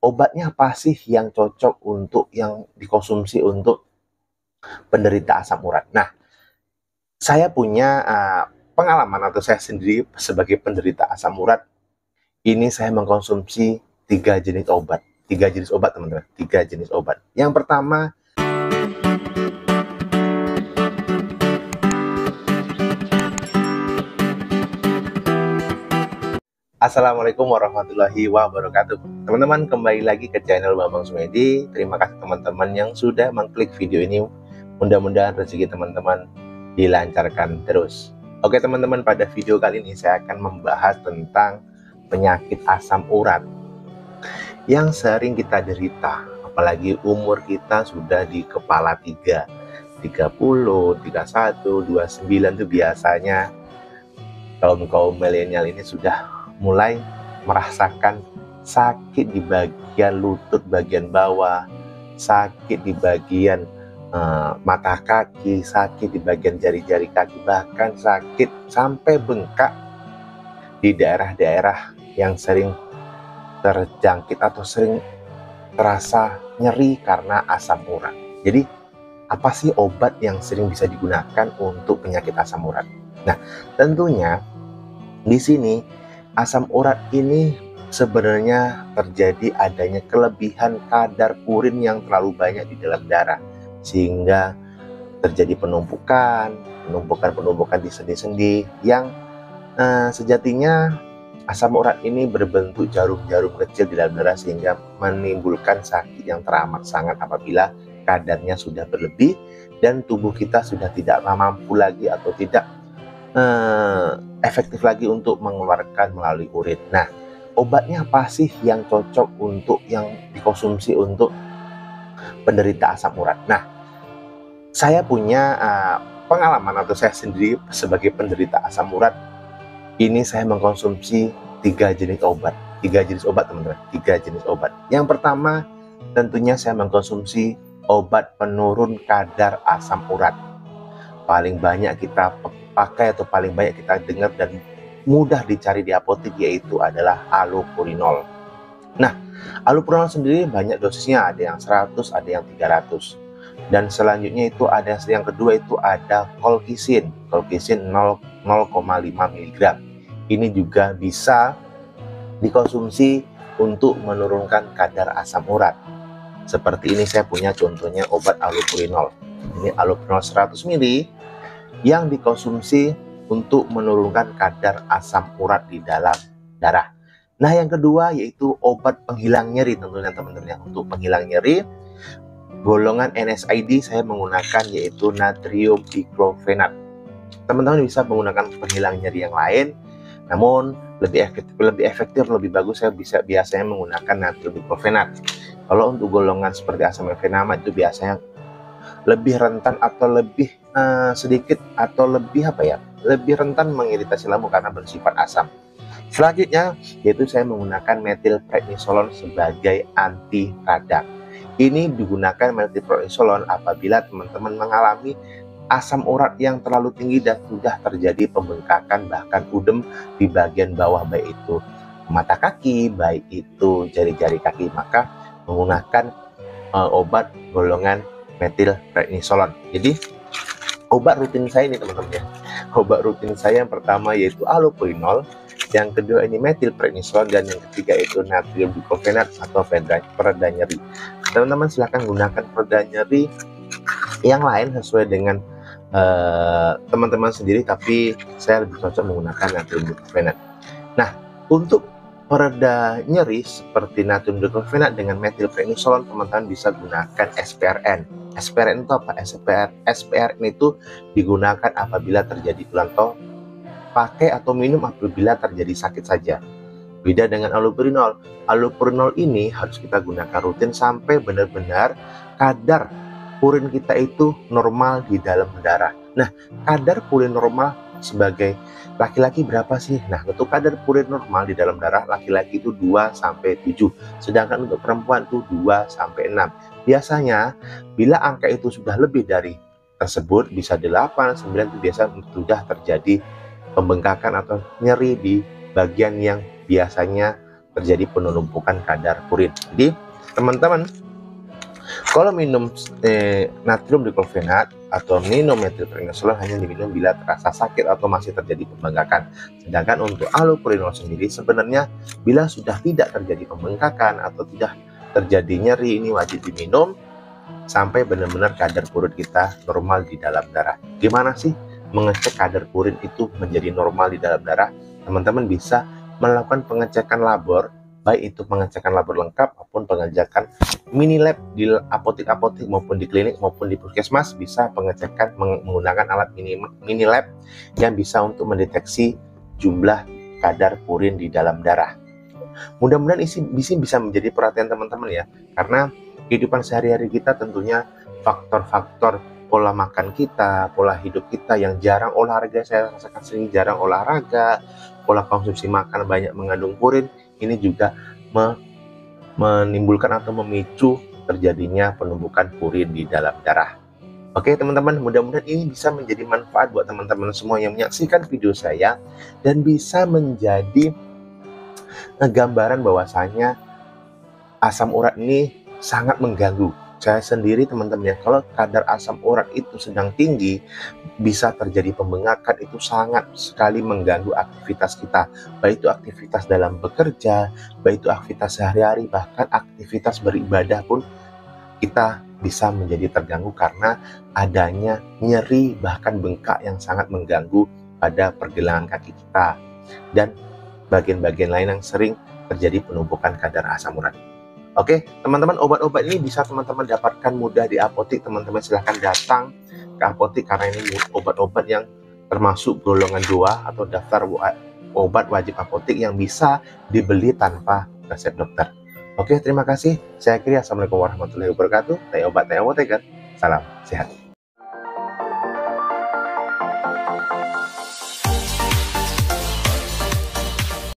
obatnya apa sih yang cocok untuk yang dikonsumsi untuk penderita asam urat? Nah, saya punya pengalaman atau saya sendiri sebagai penderita asam urat, ini saya mengkonsumsi 3 jenis obat. 3 jenis obat, teman-teman. 3 jenis obat. Yang pertama, Assalamualaikum warahmatullahi wabarakatuh. Teman-teman, kembali lagi ke channel Bambang Sumedi. Terima kasih teman-teman yang sudah mengklik video ini. Mudah-mudahan rezeki teman-teman dilancarkan terus. Oke teman-teman, pada video kali ini saya akan membahas tentang penyakit asam urat yang sering kita derita. Apalagi umur kita sudah di kepala 3, 30, 31, 29 itu biasanya kaum milenial ini sudah mulai merasakan sakit di bagian lutut bagian bawah, sakit di bagian mata kaki, sakit di bagian jari-jari kaki, bahkan sakit sampai bengkak di daerah-daerah yang sering terjangkit atau sering terasa nyeri karena asam urat. Jadi apa sih obat yang sering bisa digunakan untuk penyakit asam urat? Nah, tentunya di sini asam urat ini sebenarnya terjadi adanya kelebihan kadar purin yang terlalu banyak di dalam darah, sehingga terjadi penumpukan di sendi-sendi yang sejatinya asam urat ini berbentuk jarum-jarum kecil di dalam darah, sehingga menimbulkan sakit yang teramat sangat apabila kadarnya sudah berlebih dan tubuh kita sudah tidak mampu lagi atau tidak efektif lagi untuk mengeluarkan melalui urin. Nah, obatnya apa sih yang cocok untuk yang dikonsumsi untuk penderita asam urat? Nah, saya punya pengalaman atau saya sendiri sebagai penderita asam urat, ini saya mengkonsumsi 3 jenis obat. 3 jenis obat, teman-teman. 3 jenis obat. Yang pertama, tentunya saya mengkonsumsi obat penurun kadar asam urat. Paling banyak kita pakai atau paling banyak kita dengar dan mudah dicari di apotek, yaitu adalah allopurinol. Nah, allopurinol sendiri banyak dosisnya, ada yang 100, ada yang 300. Dan selanjutnya itu ada yang kedua, itu ada colchicine 0,5 mg. Ini juga bisa dikonsumsi untuk menurunkan kadar asam urat. Seperti ini saya punya contohnya obat allopurinol. Ini allopurinol 100 ml yang dikonsumsi untuk menurunkan kadar asam urat di dalam darah. Nah, yang kedua yaitu obat penghilang nyeri, tentunya teman-teman. Untuk penghilang nyeri golongan NSAID saya menggunakan yaitu natrium diclofenac. Teman-teman bisa menggunakan penghilang nyeri yang lain, namun lebih efektif, lebih bagus saya biasanya menggunakan natrium diclofenac. Kalau untuk golongan seperti asam efenama itu biasanya lebih rentan atau lebih sedikit atau lebih lebih rentan mengiritasi lambung karena bersifat asam. Selanjutnya yaitu saya menggunakan metilprednisolon sebagai anti radang. Ini digunakan metilprednisolon apabila teman-teman mengalami asam urat yang terlalu tinggi dan sudah terjadi pembengkakan bahkan udem di bagian bawah, baik itu mata kaki, baik itu jari-jari kaki, maka menggunakan obat golongan metilprednisolon. Jadi obat rutin saya ini, teman-teman ya. Obat rutin saya yang pertama yaitu allopurinol, yang kedua ini metilprednisolon, dan yang ketiga itu natrium diclofenac atau pereda nyeri. Teman-teman silahkan gunakan pereda nyeri yang lain sesuai dengan teman-teman sendiri, tapi saya lebih cocok menggunakan natrium diclofenac. Nah, untuk pereda nyeri seperti natrium diclofenac dengan metilprednisolon, teman-teman bisa gunakan SPRN. SPRN itu apa? SPRN itu digunakan apabila terjadi keluhan, pakai atau minum apabila terjadi sakit saja. Beda dengan allopurinol. Allopurinol ini harus kita gunakan rutin sampai benar-benar kadar purin kita itu normal di dalam darah. Nah, kadar purin normal sebagai laki-laki berapa sih? Nah, untuk kadar purin normal di dalam darah laki-laki itu 2-7, sedangkan untuk perempuan itu 2-6. Biasanya bila angka itu sudah lebih dari tersebut, bisa 8, 9, itu biasa sudah terjadi pembengkakan atau nyeri di bagian yang biasanya terjadi penumpukan kadar purin. Jadi teman-teman, kalau minum natrium diklofenat atau minum methylprednisolon hanya diminum bila terasa sakit atau masih terjadi pembengkakan. Sedangkan untuk allopurinol sendiri sebenarnya bila sudah tidak terjadi pembengkakan atau tidak terjadi nyeri, ini wajib diminum sampai benar-benar kadar purin kita normal di dalam darah. Gimana sih mengecek kadar purin itu menjadi normal di dalam darah? Teman-teman bisa melakukan pengecekan labor, baik itu pengecekan labor lengkap maupun pengecekan mini lab di apotek-apotek maupun di klinik maupun di puskesmas. Bisa pengecekan menggunakan alat mini lab yang bisa untuk mendeteksi jumlah kadar purin di dalam darah. Mudah-mudahan bisa menjadi perhatian teman-teman ya, karena kehidupan sehari-hari kita tentunya faktor-faktor pola makan kita, pola hidup kita yang jarang olahraga, saya rasakan sering jarang olahraga, pola konsumsi makan banyak mengandung purin, ini juga menimbulkan atau memicu terjadinya penumpukan purin di dalam darah. Oke teman-teman, mudah-mudahan ini bisa menjadi manfaat buat teman-teman semua yang menyaksikan video saya dan bisa menjadi gambaran bahwasanya asam urat ini sangat mengganggu. Saya sendiri teman-teman ya, kalau kadar asam urat itu sedang tinggi, bisa terjadi pembengkakan, itu sangat sekali mengganggu aktivitas kita, baik itu aktivitas dalam bekerja, baik itu aktivitas sehari-hari, bahkan aktivitas beribadah pun kita bisa menjadi terganggu karena adanya nyeri bahkan bengkak yang sangat mengganggu pada pergelangan kaki kita dan bagian-bagian lain yang sering terjadi penumpukan kadar asam urat. Oke, teman-teman, obat-obat ini bisa teman-teman dapatkan mudah di apotek. Teman-teman silahkan datang ke apotek karena ini obat-obat yang termasuk golongan 2 atau daftar obat wajib apotek yang bisa dibeli tanpa resep dokter. Oke, terima kasih. Saya akhiri. Assalamualaikum warahmatullahi wabarakatuh. Teh obat, teh apoteker. Salam sehat.